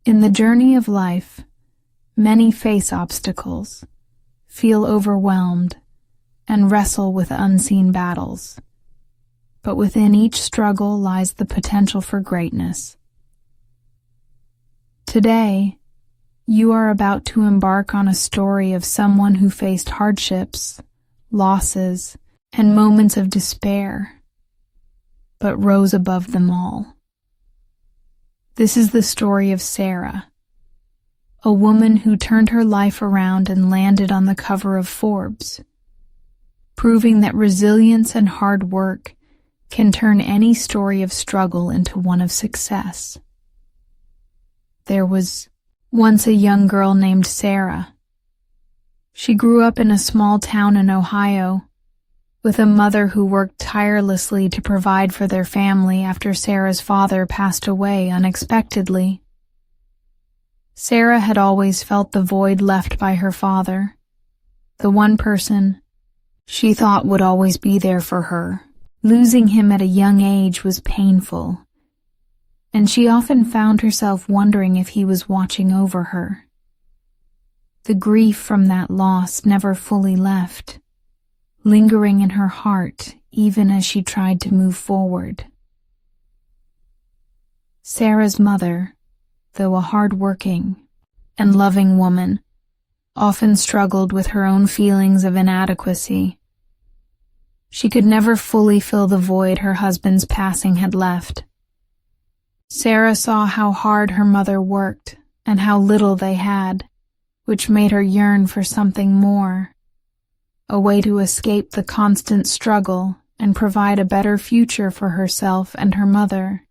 In the journey of life, many face obstacles, feel overwhelmed, and wrestle with unseen battles. But within each struggle lies the potential for greatness. Today, you are about to embark on a story of someone who faced hardships, losses, and moments of despair, but rose above them all. This is the story of Sarah, a woman who turned her life around and landed on the cover of Forbes, proving that resilience and hard work can turn any story of struggle into one of success. There was once a young girl named Sarah. She grew up in a small town in Ohio, with a mother who worked tirelessly to provide for their family after Sarah's father passed away unexpectedly. Sarah had always felt the void left by her father, the one person she thought would always be there for her. Losing him at a young age was painful, and she often found herself wondering if he was watching over her. The grief from that loss never fully left, lingering in her heart even as she tried to move forward. Sarah's mother, though a hard-working and loving woman, often struggled with her own feelings of inadequacy. She could never fully fill the void her husband's passing had left. Sarah saw how hard her mother worked and how little they had, which made her yearn for something more, a way to escape the constant struggle and provide a better future for herself and her mother.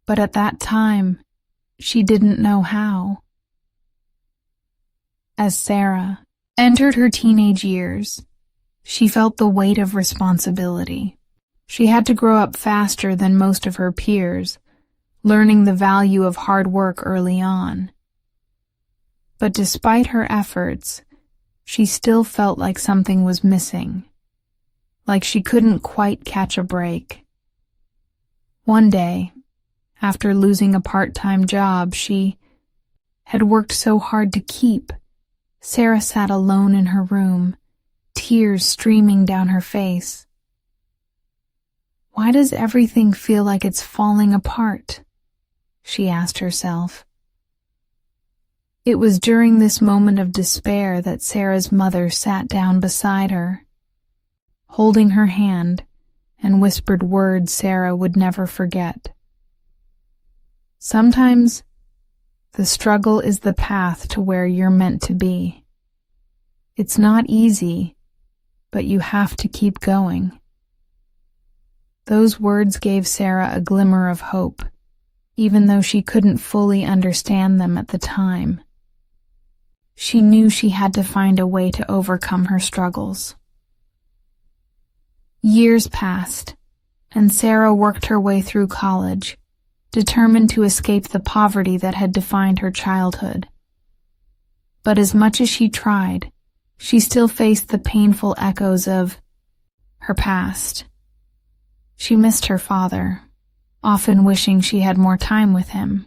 But at that time, she didn't know how. As Sarah entered her teenage years, she felt the weight of responsibility. She had to grow up faster than most of her peers, learning the value of hard work early on. But despite her efforts, she still felt like something was missing, like she couldn't quite catch a break. One day, after losing a part-time job she had worked so hard to keep, Sarah sat alone in her room, tears streaming down her face. "Why does everything feel like it's falling apart?" she asked herself. It was during this moment of despair that Sarah's mother sat down beside her, holding her hand, and whispered words Sarah would never forget. "Sometimes the struggle is the path to where you're meant to be. It's not easy, but you have to keep going." Those words gave Sarah a glimmer of hope, even though she couldn't fully understand them at the time. She knew she had to find a way to overcome her struggles. Years passed, and Sarah worked her way through college, determined to escape the poverty that had defined her childhood. But as much as she tried, she still faced the painful echoes of her past. She missed her father, often wishing she had more time with him.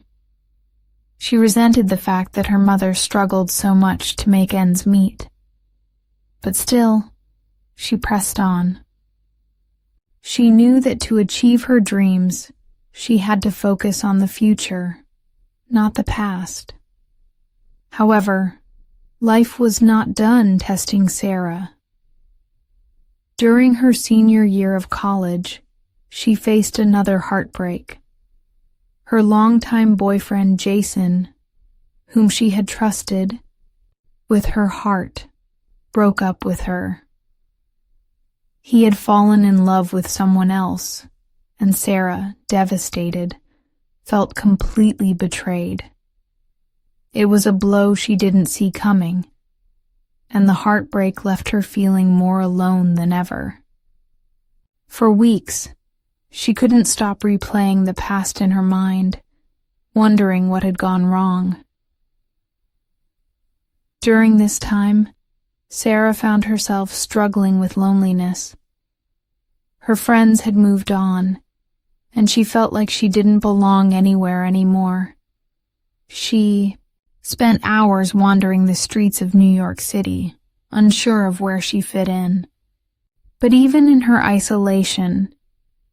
She resented the fact that her mother struggled so much to make ends meet. But still, she pressed on. She knew that to achieve her dreams, she had to focus on the future, not the past. However, life was not done testing Sarah. During her senior year of college, she faced another heartbreak. Her longtime boyfriend, Jason, whom she had trusted with her heart, broke up with her. He had fallen in love with someone else, and Sarah, devastated, felt completely betrayed. It was a blow she didn't see coming, and the heartbreak left her feeling more alone than ever. For weeks, she couldn't stop replaying the past in her mind, wondering what had gone wrong. During this time, Sarah found herself struggling with loneliness. Her friends had moved on, and she felt like she didn't belong anywhere anymore. She spent hours wandering the streets of New York City, unsure of where she fit in. But even in her isolation,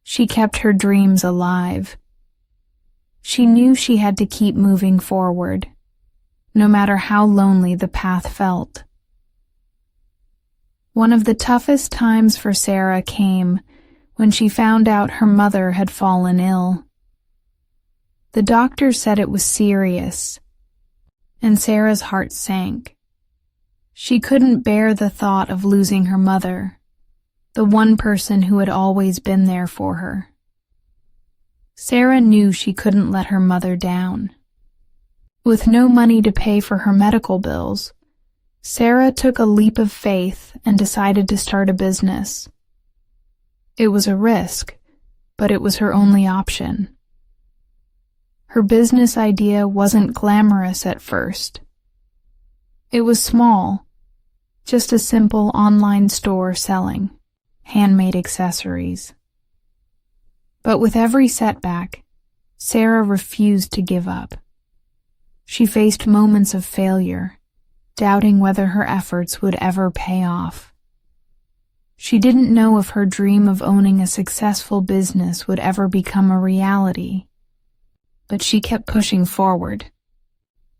she kept her dreams alive. She knew she had to keep moving forward, no matter how lonely the path felt. One of the toughest times for Sarah came when she found out her mother had fallen ill. The doctor said it was serious, and Sarah's heart sank. She couldn't bear the thought of losing her mother, the one person who had always been there for her. Sarah knew she couldn't let her mother down. With no money to pay for her medical bills, Sarah took a leap of faith and decided to start a business. It was a risk, but it was her only option. Her business idea wasn't glamorous at first. It was small, just a simple online store selling handmade accessories. But with every setback, Sarah refused to give up. She faced moments of failure, doubting whether her efforts would ever pay off. She didn't know if her dream of owning a successful business would ever become a reality, but she kept pushing forward.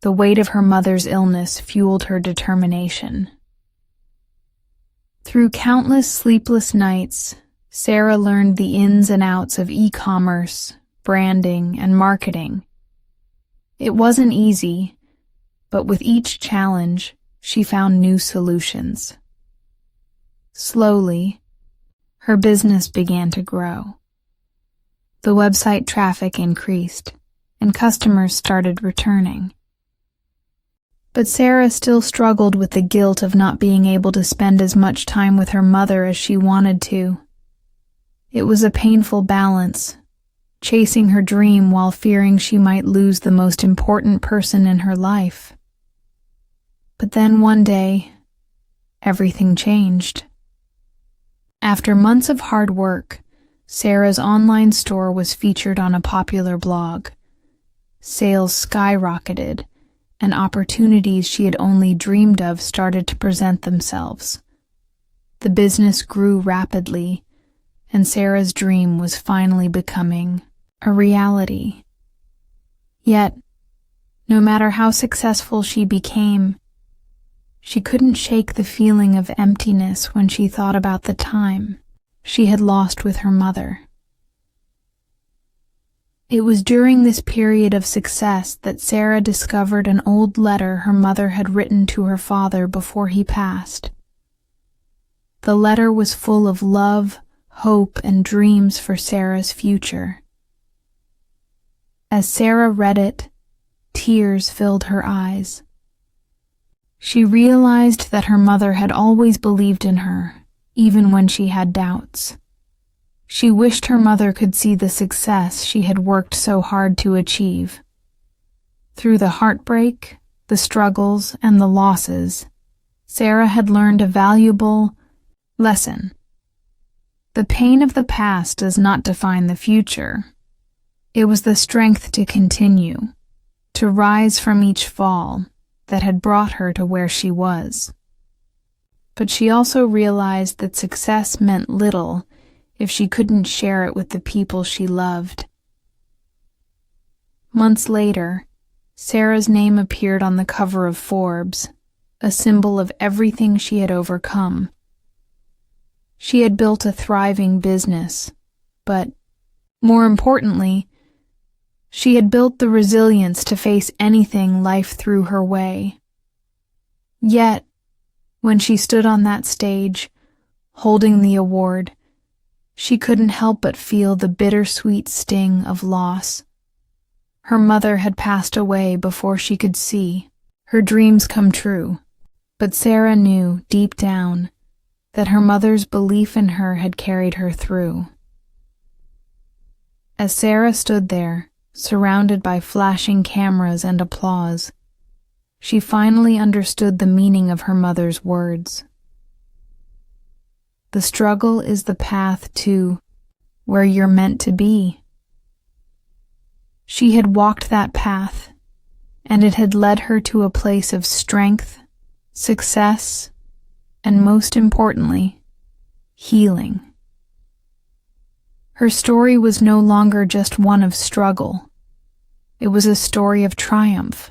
The weight of her mother's illness fueled her determination. Through countless sleepless nights, Sarah learned the ins and outs of e-commerce, branding, and marketing. It wasn't easy, but with each challenge, she found new solutions. Slowly, her business began to grow. The website traffic increased, and customers started returning. But Sarah still struggled with the guilt of not being able to spend as much time with her mother as she wanted to. It was a painful balance, chasing her dream while fearing she might lose the most important person in her life. But then one day, everything changed. After months of hard work, Sarah's online store was featured on a popular blog. Sales skyrocketed, and opportunities she had only dreamed of started to present themselves. The business grew rapidly, and Sarah's dream was finally becoming a reality. Yet, no matter how successful she became, she couldn't shake the feeling of emptiness when she thought about the time she had lost with her mother. It was during this period of success that Sarah discovered an old letter her mother had written to her father before he passed. The letter was full of love, hope, and dreams for Sarah's future. As Sarah read it, tears filled her eyes. She realized that her mother had always believed in her, even when she had doubts. She wished her mother could see the success she had worked so hard to achieve. Through the heartbreak, the struggles, and the losses, Sarah had learned a valuable lesson. The pain of the past does not define the future. It was the strength to continue, to rise from each fall, that had brought her to where she was. But she also realized that success meant little if she couldn't share it with the people she loved. Months later, Sarah's name appeared on the cover of Forbes, a symbol of everything she had overcome. She had built a thriving business, but, more importantly, she had built the resilience to face anything life threw her way. Yet, when she stood on that stage, holding the award, she couldn't help but feel the bittersweet sting of loss. Her mother had passed away before she could see her dreams come true, but Sarah knew deep down that her mother's belief in her had carried her through. As Sarah stood there, surrounded by flashing cameras and applause, she finally understood the meaning of her mother's words. The struggle is the path to where you're meant to be. She had walked that path, and it had led her to a place of strength, success, and most importantly, healing. Her story was no longer just one of struggle. It was a story of triumph,